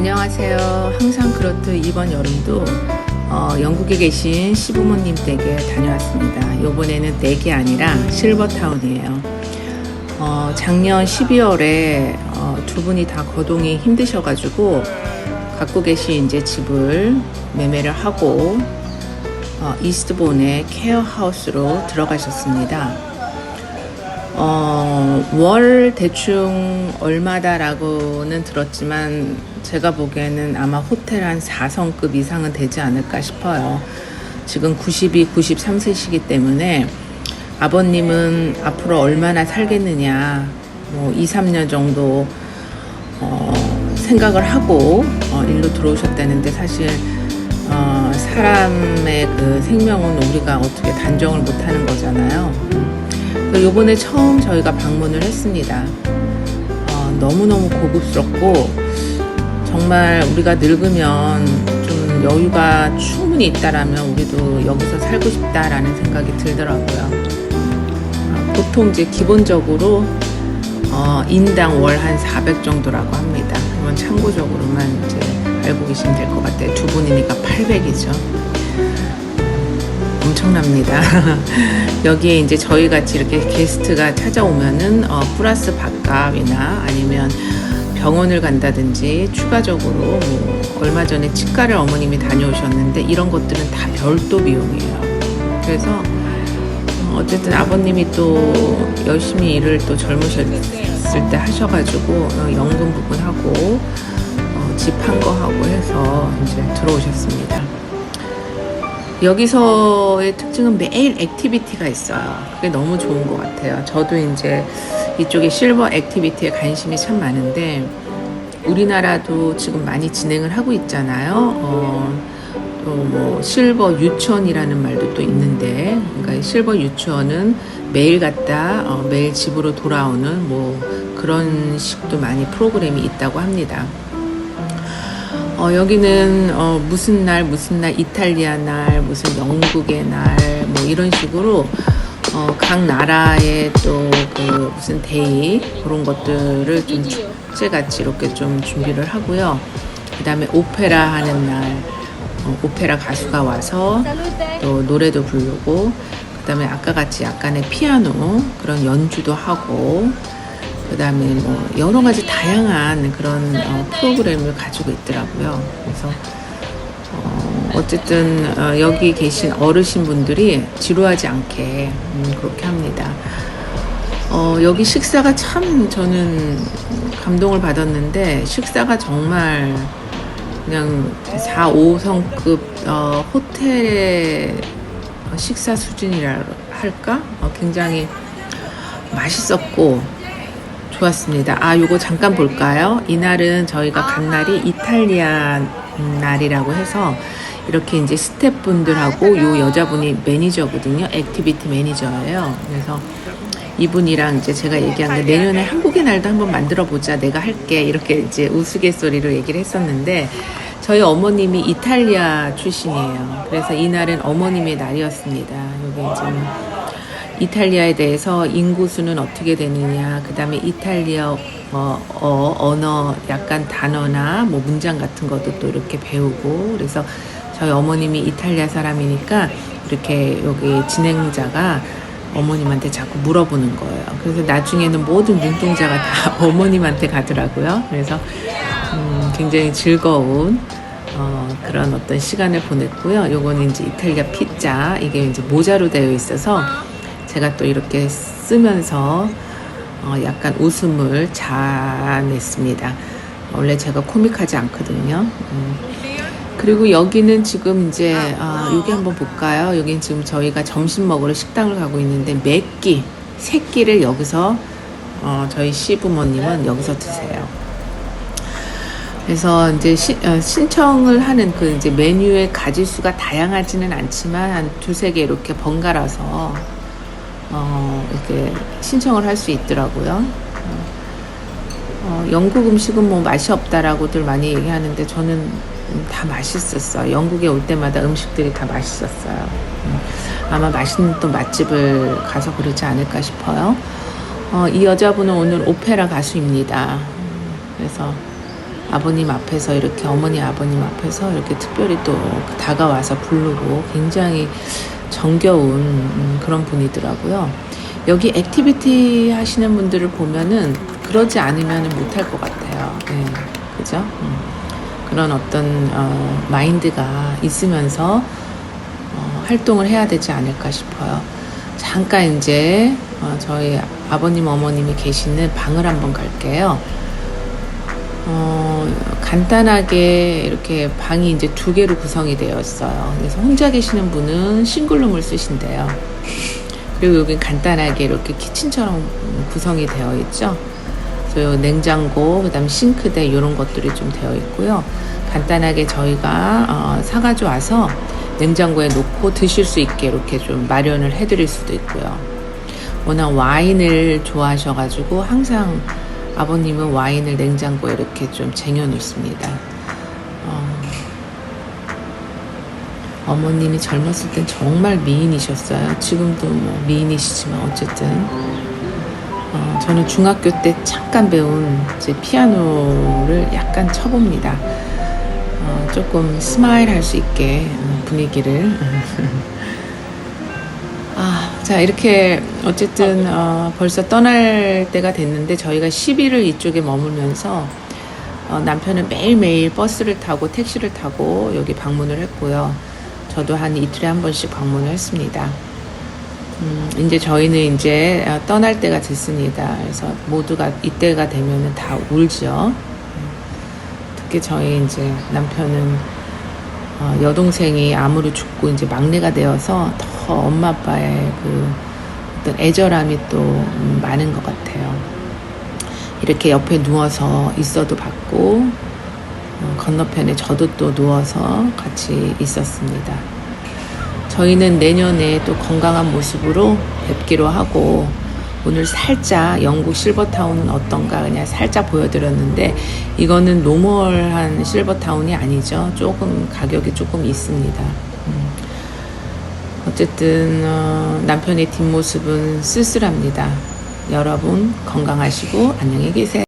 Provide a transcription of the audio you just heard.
안녕하세요. 항상 그렇듯 이번 여름도 영국에 계신 시부모님 댁에 다녀왔습니다. 요번에는 댁이 아니라 실버타운이에요. 작년 12월에 두 분이 다 거동이 힘드셔가지고 갖고 계신 이제 집을 매매를 하고 이스트본의 케어하우스로 들어가셨습니다. 월 대충 얼마다라고는 들었지만 제가 보기에는 아마 호텔 한 4성급 이상은 되지 않을까 싶어요. 지금 92, 93세시기 때문에 아버님은 앞으로 얼마나 살겠느냐, 2, 3년 정도 생각을 하고 일로 들어오셨다는데 사실 사람의 그 생명은 우리가 어떻게 단정을 못하는 거잖아요. 요번에 처음 저희가 방문을 했습니다. 너무너무 고급스럽고 정말 우리가 늙으면 좀 여유가 충분히 있다라면 우리도 여기서 살고 싶다라는 생각이 들더라고요. 보통 이제 기본적으로 인당 월 한 400 정도라고 합니다. 그러면 참고적으로만 이제 알고 계시면 될 것 같아요. 두 분이니까 800이죠. 엄청납니다. 여기에 이제 저희 같이 이렇게 게스트가 찾아오면은 플러스 밥값이나 아니면 병원을 간다든지 추가적으로 얼마 전에 치과를 어머님이 다녀오셨는데 이런 것들은 다 별도 비용이에요. 그래서 어쨌든 아버님이 또 열심히 일을 또 젊으셨을 때 하셔가지고 연금 부분하고 집 한 거 하고 해서 이제 들어오셨습니다. 여기서의 특징은 매일 액티비티가 있어요. 그게 너무 좋은 것 같아요. 저도 이제 이쪽에 실버 액티비티에 관심이 참 많은데 우리나라도 지금 많이 진행을 하고 있잖아요. 또 실버 유치원이라는 말도 또 있는데, 그러니까 실버 유치원은 매일 갔다 매일 집으로 돌아오는 그런 식도 많이 프로그램이 있다고 합니다. 여기는 무슨 날 이탈리아 날 무슨 영국의 날 이런 식으로 각 나라의 또 그 무슨 데이 그런 것들을 좀 축제같이 이렇게 좀 준비를 하고요. 그 다음에 오페라 하는 날 오페라 가수가 와서 또 노래도 부르고, 그 다음에 아까 같이 약간의 피아노 그런 연주도 하고, 그 다음에 여러 가지 다양한 그런 프로그램을 가지고 있더라고요. 그래서 어쨌든 여기 계신 어르신분들이 지루하지 않게 그렇게 합니다. 여기 식사가 참 저는 감동을 받았는데, 식사가 정말 그냥 4, 5성급 호텔의 식사 수준이라 할까? 굉장히 맛있었고 좋았습니다. 요거 잠깐 볼까요? 이날은 저희가 간 날이 이탈리아 날이라고 해서 이렇게 이제 스태프분들하고 요 여자분이 매니저거든요. 액티비티 매니저예요. 그래서 이분이랑 이제 제가 얘기한 게 내년에 한국의 날도 한번 만들어 보자. 내가 할게. 이렇게 이제 우스갯소리로 얘기를 했었는데 저희 어머님이 이탈리아 출신이에요. 그래서 이날은 어머님의 날이었습니다. 여기 이제 이탈리아에 대해서 인구수는 어떻게 되느냐, 그 다음에 이탈리아 언어 약간 단어나 문장 같은 것도 또 이렇게 배우고, 그래서 저희 어머님이 이탈리아 사람이니까 이렇게 여기 진행자가 어머님한테 자꾸 물어보는 거예요. 그래서 나중에는 모든 눈동자가 다 어머님한테 가더라고요. 그래서 굉장히 즐거운 그런 어떤 시간을 보냈고요. 요거는 이제 이탈리아 피자, 이게 이제 모자로 되어 있어서 제가 또 이렇게 쓰면서 약간 웃음을 자아냈습니다. 원래 제가 코믹하지 않거든요. 그리고 여기는 지금 이제 여기 한번 볼까요? 여기는 지금 저희가 점심 먹으러 식당을 가고 있는데 세 끼를 여기서 저희 시부모님은 여기서 드세요. 그래서 이제 신청을 하는 그 이제 메뉴의 가지수가 다양하지는 않지만 한 두세 개 이렇게 번갈아서 이렇게 신청을 할 수 있더라고요. 영국 음식은 맛이 없다라고들 많이 얘기하는데 저는 다 맛있었어요. 영국에 올 때마다 음식들이 다 맛있었어요. 아마 맛있는 또 맛집을 가서 그러지 않을까 싶어요. 이 여자분은 오늘 오페라 가수입니다. 그래서 아버님 앞에서 이렇게 어머니 아버님 앞에서 이렇게 특별히 또 다가와서 부르고 굉장히 정겨운 그런 분이더라고요. 여기 액티비티 하시는 분들을 보면은 그러지 않으면 못할 것 같아요. 네, 그죠? 그런 어떤 마인드가 있으면서 활동을 해야 되지 않을까 싶어요. 잠깐 이제 저희 아버님 어머님이 계시는 방을 한번 갈게요. 간단하게 이렇게 방이 이제 2개로 구성이 되어 있어요. 그래서 혼자 계시는 분은 싱글룸을 쓰신대요. 그리고 여기 간단하게 이렇게 키친처럼 구성이 되어 있죠. 그래서 냉장고, 그다음 싱크대 이런 것들이 좀 되어 있고요. 간단하게 저희가 사가지고 와서 냉장고에 놓고 드실 수 있게 이렇게 좀 마련을 해드릴 수도 있고요. 워낙 와인을 좋아하셔가지고 항상 아버님은 와인을 냉장고에 이렇게 좀 쟁여놓습니다. 어머님이 젊었을 땐 정말 미인이셨어요. 지금도 뭐 미인이시지만 어쨌든 저는 중학교 때 잠깐 배운 이제 피아노를 약간 쳐봅니다. 조금 스마일 할 수 있게 분위기를 자 이렇게 어쨌든 벌써 떠날 때가 됐는데 저희가 10일을 이쪽에 머물면서 남편은 매일매일 버스를 타고 택시를 타고 여기 방문을 했고요. 저도 한 이틀에 한 번씩 방문을 했습니다. 이제 저희는 이제 떠날 때가 됐습니다. 그래서 모두가 이때가 되면은 다 울죠. 특히 저희 이제 남편은 여동생이 암으로 죽고 이제 막내가 되어서 더 엄마 아빠의 그 어떤 애절함이 또 많은 것 같아요. 이렇게 옆에 누워서 있어도 받고 건너편에 저도 또 누워서 같이 있었습니다. 저희는 내년에 또 건강한 모습으로 뵙기로 하고 오늘 살짝 영국 실버타운은 어떤가 그냥 살짝 보여드렸는데 이거는 노멀한 실버타운이 아니죠. 조금 가격이 조금 있습니다. 어쨌든 남편의 뒷모습은 쓸쓸합니다. 여러분 건강하시고 안녕히 계세요.